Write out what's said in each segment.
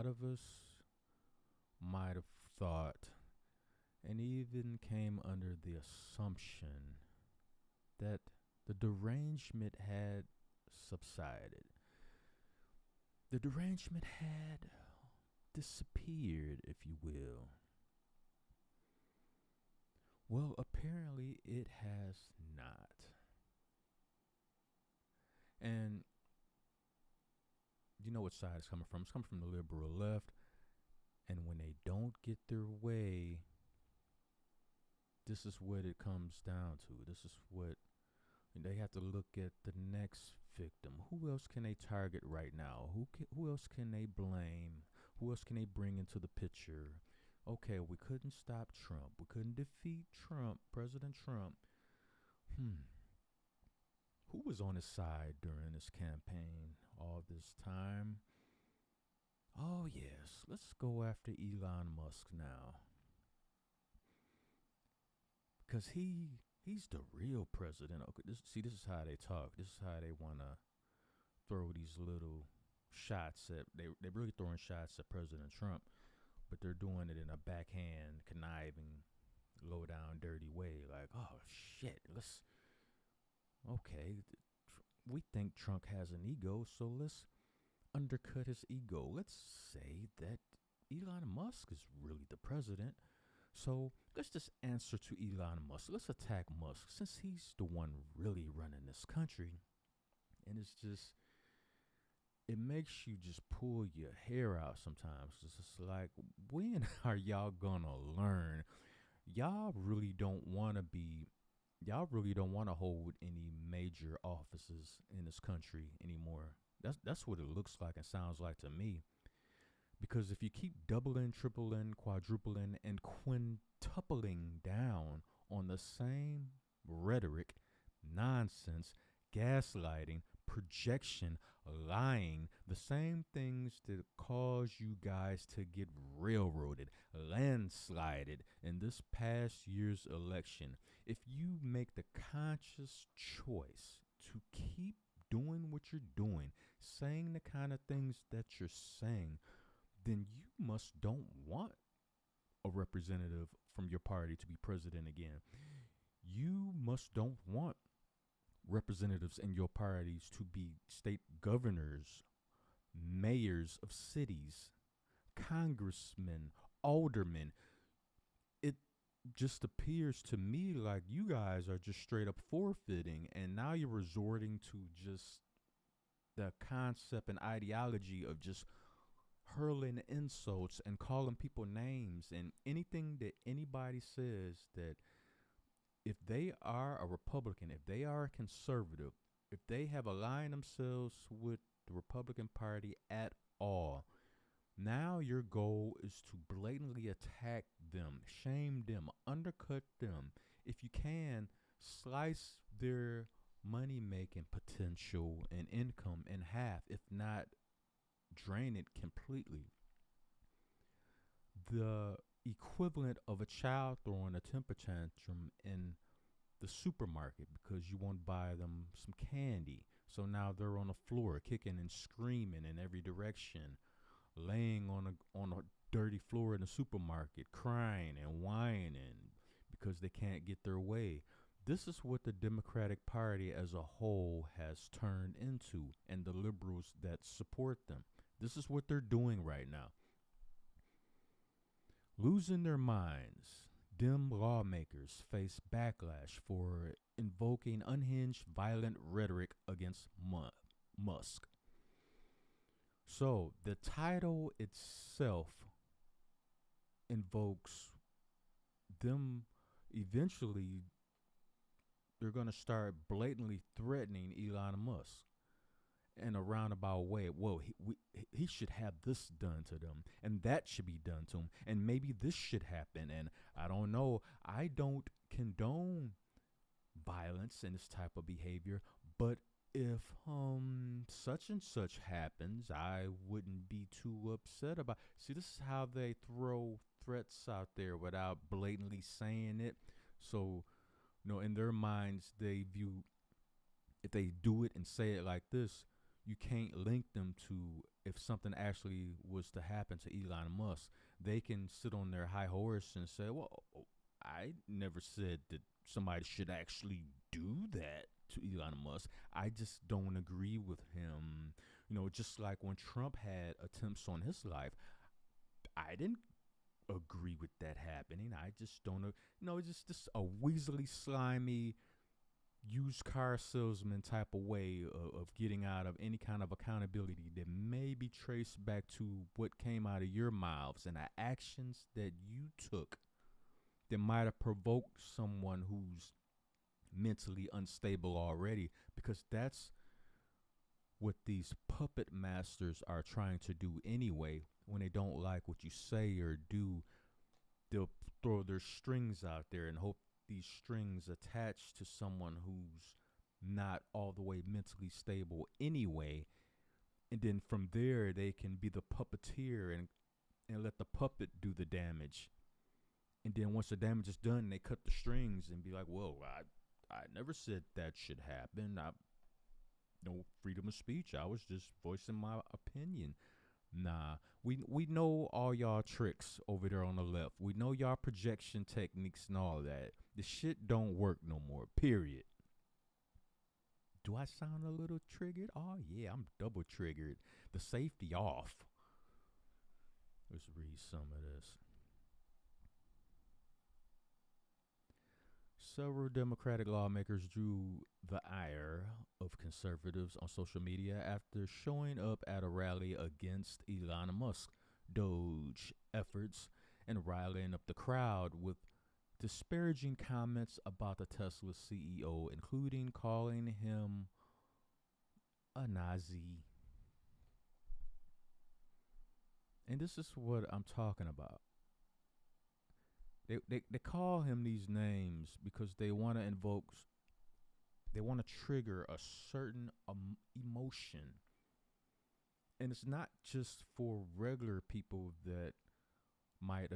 of us might have thought and even came under the assumption that the derangement had subsided. The derangement had disappeared, if you will. Well, apparently it has not. And you know what side it's coming from. It's coming from the liberal left. And when they don't get their way, this is what it comes down to. This is what they have to look at the next victim. Who else can they target right now? Who else can they blame? Who else can they bring into the picture? Okay, we couldn't stop Trump. We couldn't defeat Trump, President Trump. Who was on his side during this campaign all this time? Oh, yes. Let's go after Elon Musk now. Because he's the real president. Okay, this is how they talk. This is how they want to throw these little shots at. They're really throwing shots at President Trump, but they're doing it in a backhand, conniving, low down, dirty way. Like, oh shit, okay, we think Trump has an ego, so let's undercut his ego. Let's say that Elon Musk is really the president. So let's just answer to Elon Musk. Let's attack Musk since he's the one really running this country. And it makes you just pull your hair out sometimes. It's just like, when are y'all gonna learn? Y'all really don't want to hold any major offices in this country anymore. That's what it looks like and sounds like to me. Because if you keep doubling, tripling, quadrupling, and quintupling down on the same rhetoric, nonsense, gaslighting, projection, lying, the same things that cause you guys to get railroaded, landslided in this past year's election, if you make the conscious choice to keep doing what you're doing, saying the kind of things that you're saying, then you must don't want a representative from your party to be president again. You must don't want representatives in your parties to be state governors, mayors of cities, congressmen, aldermen. It just appears to me like you guys are just straight up forfeiting, and now you're resorting to just the concept and ideology of just hurling insults and calling people names, and anything that anybody says that if they are a Republican, if they are a conservative, if they have aligned themselves with the Republican Party at all, now your goal is to blatantly attack them, shame them, undercut them. If you can, slice their money-making potential and income in half, if not drain it completely. The equivalent of a child throwing a temper tantrum in the supermarket because you want to buy them some candy. So now they're on the floor kicking and screaming in every direction, laying on a dirty floor in the supermarket, crying and whining because they can't get their way. This is what the Democratic Party as a whole has turned into, and the liberals that support them. This is what they're doing right now. Losing their minds, Dem lawmakers face backlash for invoking unhinged, violent rhetoric against Musk. So the title itself invokes them. Eventually, they're going to start blatantly threatening Elon Musk in a roundabout way. Well, he should have this done to them, and that should be done to him, and maybe this should happen. And I don't know. I don't condone violence and this type of behavior, but if such and such happens, I wouldn't be too upset about. See, this is how they throw threats out there without blatantly saying it. So, in their minds, they view, if they do it and say it like this, you can't link them to if something actually was to happen to Elon Musk. They can sit on their high horse and say, well, I never said that somebody should actually do that to Elon Musk. I just don't agree with him. Just like when Trump had attempts on his life, I didn't agree with that happening. I just don't know. It's just a weaselly, slimy, used car salesman type of way of getting out of any kind of accountability that may be traced back to what came out of your mouths and the actions that you took that might have provoked someone who's mentally unstable already, because that's what these puppet masters are trying to do anyway. When they don't like what you say or do, they'll throw their strings out there and hope these strings attach to someone who's not all the way mentally stable anyway. And then from there, they can be the puppeteer and let the puppet do the damage. And then once the damage is done, they cut the strings and be like, well, I never said that should happen. No freedom of speech. I was just voicing my opinion. Nah, we know all y'all tricks over there on the left. We know y'all projection techniques and all that. The shit don't work no more, period. Do I sound a little triggered? Oh, yeah, I'm double triggered. The safety off. Let's read some of this. Several Democratic lawmakers drew the ire of conservatives on social media after showing up at a rally against Elon Musk Doge efforts and riling up the crowd with disparaging comments about the Tesla CEO, including calling him a Nazi. And this is what I'm talking about. They call him these names because they want to trigger a certain emotion. And it's not just for regular people that might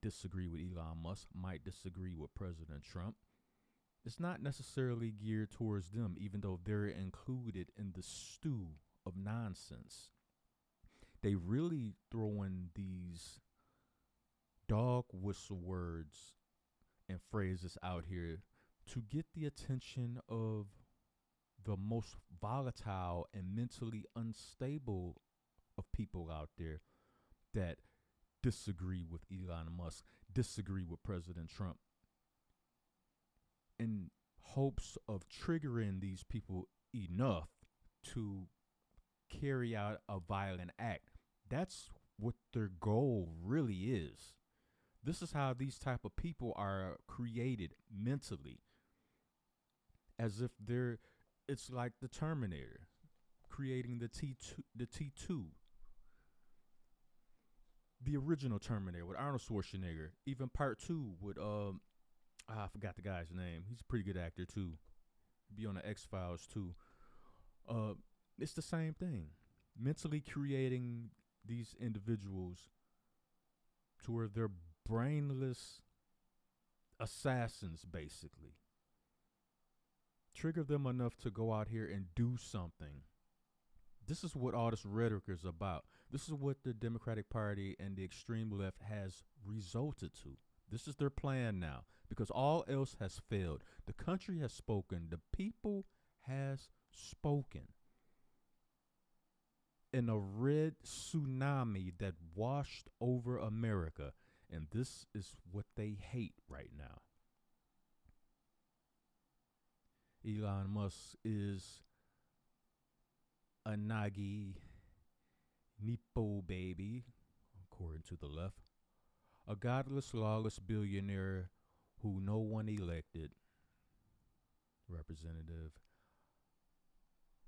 disagree with Elon Musk, might disagree with President Trump. It's not necessarily geared towards them, even though they're included in the stew of nonsense. They really throw in these dog whistle words and phrases out here to get the attention of the most volatile and mentally unstable of people out there that disagree with Elon Musk, disagree with President Trump, in hopes of triggering these people enough to carry out a violent act. That's what their goal really is. This is how these type of people are created mentally, as if it's like the Terminator creating the T2, the original Terminator with Arnold Schwarzenegger, even part 2 with I forgot the guy's name. He's a pretty good actor too. Be on the X-Files too. It's the same thing. Mentally creating these individuals to where they're brainless assassins, basically. Trigger them enough to go out here and do something. This is what all this rhetoric is about. This is what the Democratic Party and the extreme left has resulted to. This is their plan now, because all else has failed. The country has spoken. The people has spoken. In a red tsunami that washed over America. And this is what they hate right now. Elon Musk is a Nagi Nepo baby, according to the left. A godless, lawless billionaire who no one elected. Representative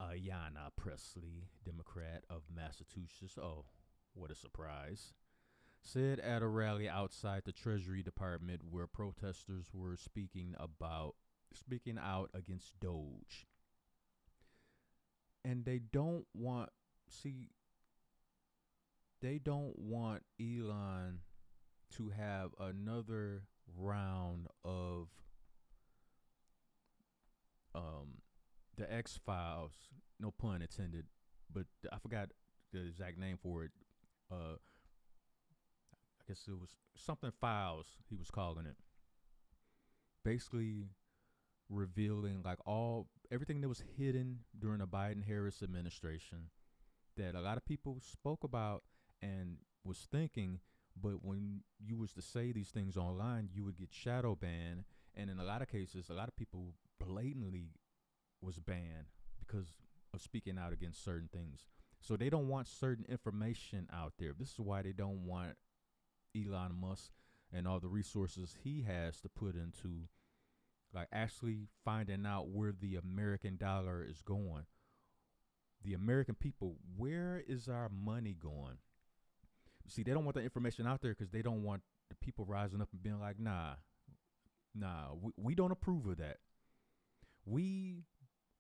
Ayanna Pressley, Democrat of Massachusetts. Oh, what a surprise. Said at a rally outside the Treasury Department where protesters were speaking out against Doge. And they don't want Elon to have another round of the X-Files, no pun intended, but I forgot the exact name for it. I guess it was something files he was calling it. Basically revealing like all everything that was hidden during the Biden Harris administration that a lot of people spoke about and was thinking, but when you was to say these things online, you would get shadow banned, and in a lot of cases, a lot of people blatantly was banned because of speaking out against certain things. So they don't want certain information out there. This is why they don't want Elon Musk and all the resources he has to put into like actually finding out where the American dollar is going. The American people, where is our money going? See, they don't want the information out there because they don't want the people rising up and being like, we don't approve of that. We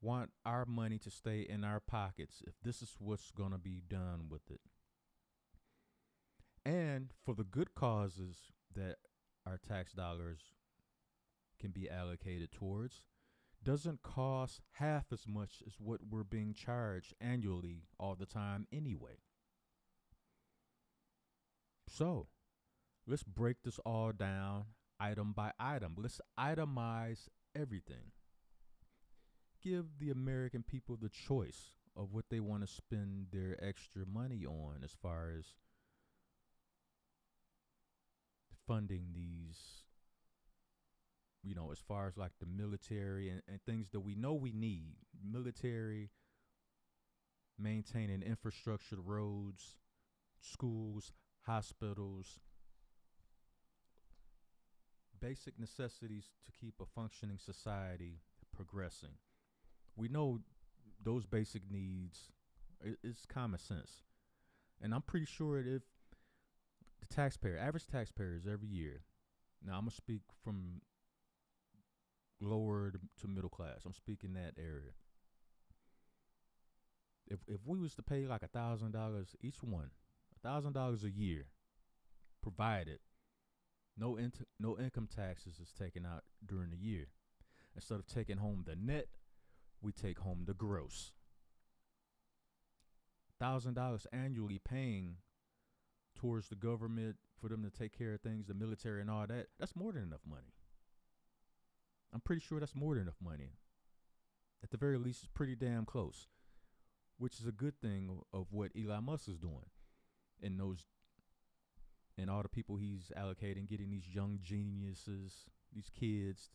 want our money to stay in our pockets if this is what's going to be done with it. And for the good causes that our tax dollars can be allocated towards, doesn't cost half as much as what we're being charged annually all the time anyway. So let's break this all down item by item. Let's itemize everything. Give the American people the choice of what they want to spend their extra money on as far as funding these, as far as like the military and things that we know we need. Military, maintaining infrastructure, roads, schools, hospitals, basic necessities to keep a functioning society progressing. We know those basic needs is common sense. And I'm pretty sure that if the average taxpayers every year, now I'm going to speak from lower to middle class. I'm speaking that area. If we was to pay like $1,000 each one, $1,000 a year, provided no income taxes is taken out during the year. Instead of taking home the net, we take home the gross. $1,000 annually paying towards the government for them to take care of things, the military and all that, that's more than enough money. I'm pretty sure that's more than enough money. At the very least, it's pretty damn close, which is a good thing of what Elon Musk is doing. And all the people he's allocating, getting these young geniuses, these kids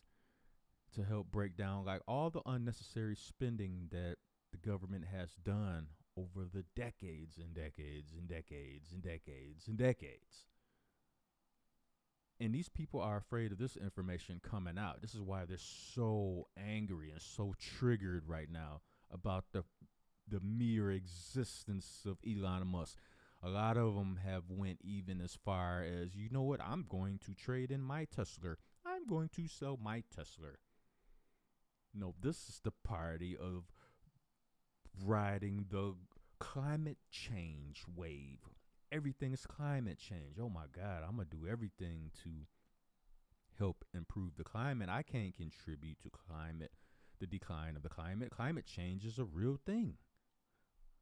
to help break down like all the unnecessary spending that the government has done over the decades and decades and decades and decades and decades. And these people are afraid of this information coming out. This is why they're so angry and so triggered right now about the mere existence of Elon Musk. A lot of them have went even as far as, you know what, I'm going to trade in my Tesla. I'm going to sell my Tesla. No, this is the party of riding the climate change wave. Everything is climate change. Oh my God, I'm going to do everything to help improve the climate. I can't contribute to the decline of the climate. Climate change is a real thing.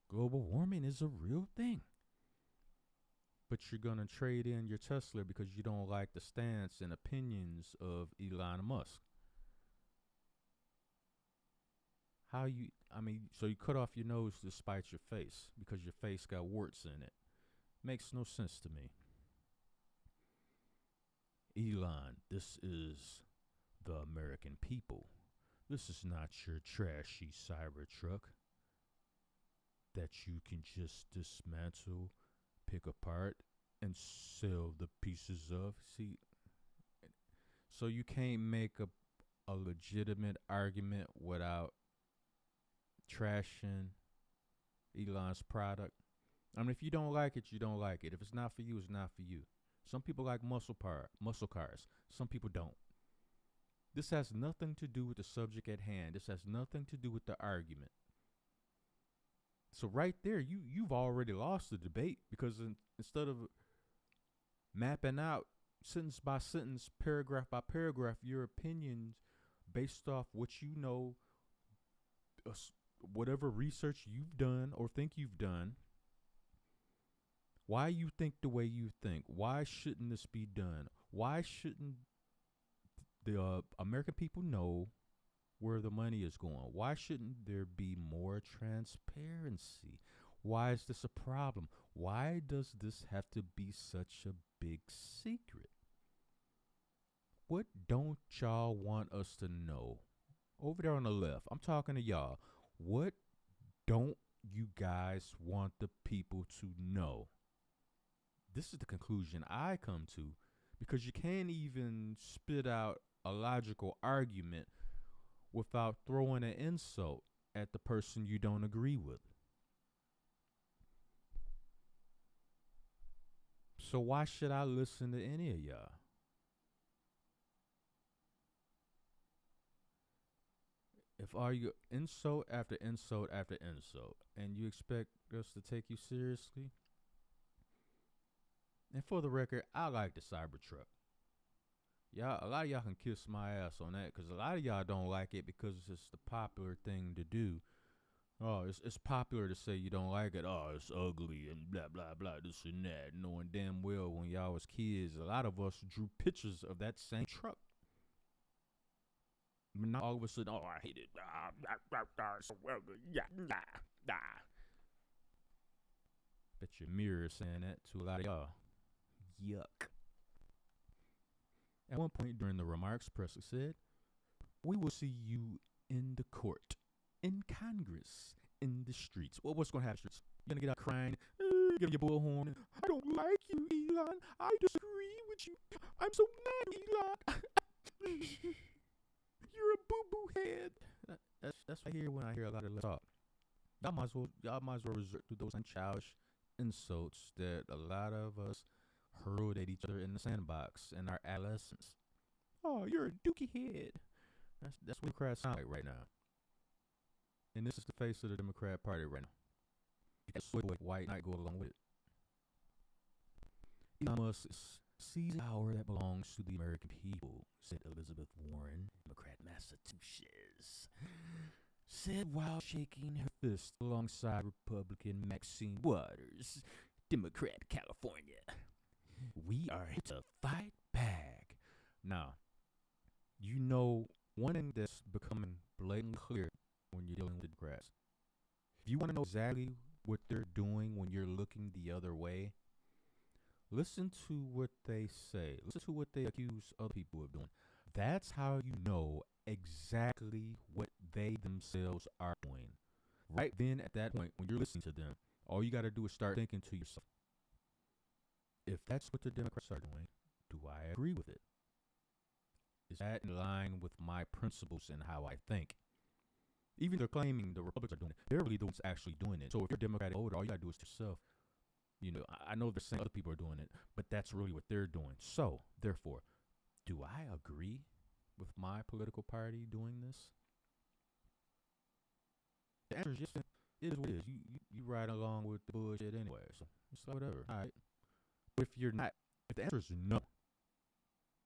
Global warming is a real thing. But you're going to trade in your Tesla because you don't like the stance and opinions of Elon Musk. So you cut off your nose to spite your face because your face got warts in it. Makes no sense to me. Elon, this is the American people. This is not your trashy Cybertruck that you can just dismantle, pick apart, and sell the pieces of. See, so you can't make a legitimate argument without trashing Elon's product. I mean, if you don't like it, you don't like it. If it's not for you, it's not for you. Some people like muscle cars. Some people don't. This has nothing to do with the subject at hand. This has nothing to do with the argument. So right there, you've already lost the debate because instead of mapping out sentence by sentence, paragraph by paragraph, your opinions based off what you know whatever research you've done or think you've done, why you think the way you think. Why shouldn't this be done? Why shouldn't the American people know where the money is going? Why shouldn't there be more transparency? Why is this a problem? Why does this have to be such a big secret? What don't y'all want us to know? Over there on the left, I'm talking to y'all. What don't you guys want the people to know? This is the conclusion I come to, because you can't even spit out a logical argument without throwing an insult at the person you don't agree with. So why should I listen to any of y'all? If are you insult after insult after insult, and you expect us to take you seriously? And for the record, I like the Cybertruck. Y'all, a lot of y'all can kiss my ass on that, because a lot of y'all don't like it because it's the popular thing to do. Oh, it's popular to say you don't like it. Oh, it's ugly and blah, blah, blah, this and that. Knowing damn well when y'all was kids, a lot of us drew pictures of that same truck. But now all of a sudden, oh, I hate it. It's so ugly. Yeah, nah. Bet your mirror is saying that to a lot of y'all. Yuck. At one point during the remarks, Presley said, "We will see you in the court, in Congress, in the streets." Well, what's going to happen? You're going to get out crying, getting your bullhorn. "I don't like you, Elon. I disagree with you. I'm so mad, Elon." You're a boo-boo head. That's what I hear when I hear a lot of talk. Y'all might as well resort to those unchildish insults that a lot of us hurled at each other in the sandbox in our adolescence. "Oh, you're a dookie head." That's what Democrats sound like right now. And this is the face of the Democrat Party right now. That soy boy white knight go along with it. Elon Musk is seizing power that belongs to the American people, said Elizabeth Warren, Democrat, Massachusetts. Said while shaking her fist alongside Republican Maxine Waters, Democrat, California. "We are here to fight back." Now, you know one thing that's becoming blatantly clear when you're dealing with Democrats. If you want to know exactly what they're doing when you're looking the other way, listen to what they say. Listen to what they accuse other people of doing. That's how you know exactly what they themselves are doing. Right then, at that point, when you're listening to them, all you got to do is start thinking to yourself, if that's what the Democrats are doing, do I agree with it? Is that in line with my principles and how I think? Even they're claiming the Republicans are doing it, they're really the ones actually doing it. So if you're a Democratic voter, all you got to do is to yourself. You know, I know they're saying other people are doing it, but that's really what they're doing. So, therefore, do I agree with my political party doing this? The answer is yes. It is what it is. You ride along with the bullshit anyway, so it's like whatever. All right. If you're not, if the answer is no,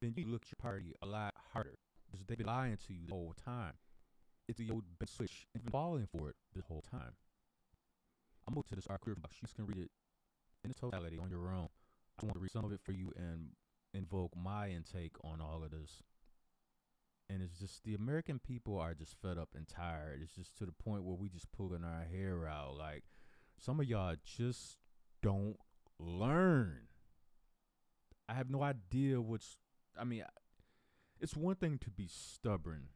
then you look at your party a lot harder, because they've been lying to you the whole time. It's the old bait switch. You've been falling for it the whole time. I'll move to this article. You can read it in its totality on your own. I want to read some of it for you and invoke my intake on all of this. And it's just the American people are just fed up and tired. It's just to the point where we just pulling our hair out. Like, some of y'all just don't learn. I have no idea it's one thing to be stubborn.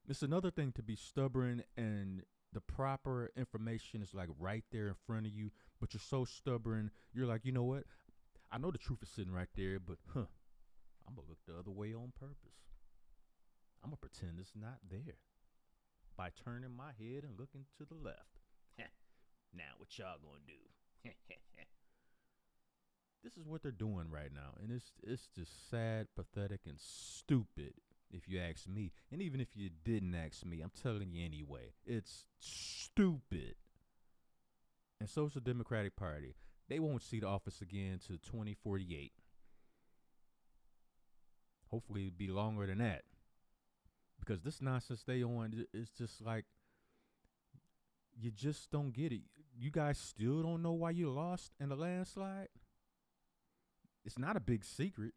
It's another thing to be stubborn and the proper information is like right there in front of you, but you're so stubborn, you're like, you know what? I know the truth is sitting right there, but I'm going to look the other way on purpose. I'm going to pretend it's not there by turning my head and looking to the left. Now what y'all going to do? This is what they're doing right now, and it's just sad, pathetic, and stupid, if you ask me. And even if you didn't ask me, I'm telling you anyway, it's stupid. And so is the Democratic Party. They won't see the office again to 2048. Hopefully it'll be longer than that, because this nonsense they on is just like You just don't get it. You guys still don't know why you lost in the landslide? It's not a big secret.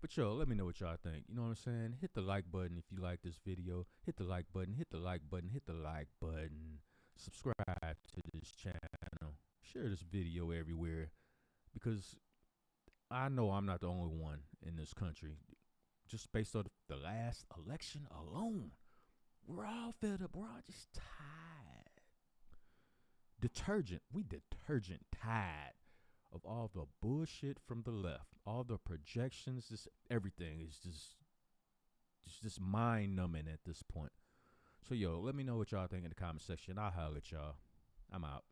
But yo, let me know what y'all think. You know what I'm saying? Hit the like button if you like this video. Hit the like button, hit the like button, hit the like button. Subscribe to this channel. Share this video everywhere because I know I'm not the only one in this country. Just based on the last election alone, we're all fed up. We're all just tired. We detergent tired of all the bullshit from the left, all the projections, just everything is just mind numbing at this point. So yo, let me know what y'all think in the comment section. I'll holler at y'all. I'm out.